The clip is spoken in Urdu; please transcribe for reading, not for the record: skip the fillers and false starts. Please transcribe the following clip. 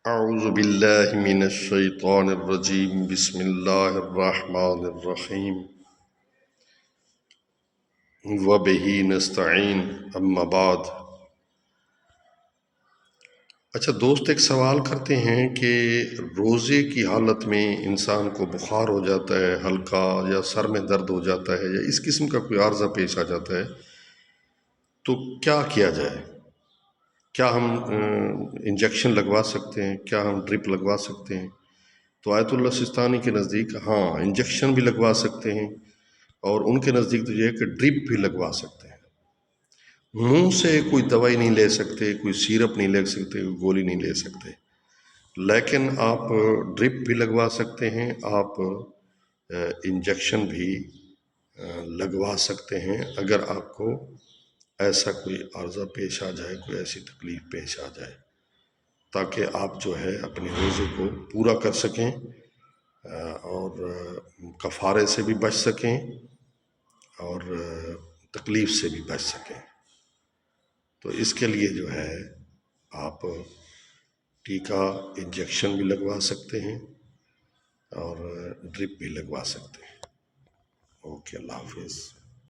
اعوذ باللہ من الشیطان الرجیم بسم اللہ الرحمن الرحیم وبہ نستعین اما بعد۔ اچھا دوست ایک سوال کرتے ہیں کہ روزے کی حالت میں انسان کو بخار ہو جاتا ہے ہلکا، یا سر میں درد ہو جاتا ہے، یا اس قسم کا کوئی عارضہ پیش آ جاتا ہے تو کیا کیا جائے؟ کیا ہم انجیکشن لگوا سکتے ہیں؟ کیا ہم ڈرپ لگوا سکتے ہیں؟ تو آیت اللہ سستانی کے نزدیک ہاں انجیکشن بھی لگوا سکتے ہیں، اور ان کے نزدیک تو یہ ہے کہ ڈرپ بھی لگوا سکتے ہیں۔ منہ سے کوئی دوائی نہیں لے سکتے، کوئی سیرپ نہیں لے سکتے، کوئی گولی نہیں لے سکتے، لیکن آپ ڈرپ بھی لگوا سکتے ہیں، آپ انجیکشن بھی لگوا سکتے ہیں اگر آپ کو ایسا کوئی عارضہ پیش آ جائے، کوئی ایسی تکلیف پیش آ جائے، تاکہ آپ جو ہے اپنے روزے کو پورا کر سکیں اور کفارے سے بھی بچ سکیں اور تکلیف سے بھی بچ سکیں۔ تو اس کے لیے جو ہے آپ ٹیکا انجیکشن بھی لگوا سکتے ہیں اور ڈرپ بھی لگوا سکتے ہیں۔ اوکے، اللہ حافظ۔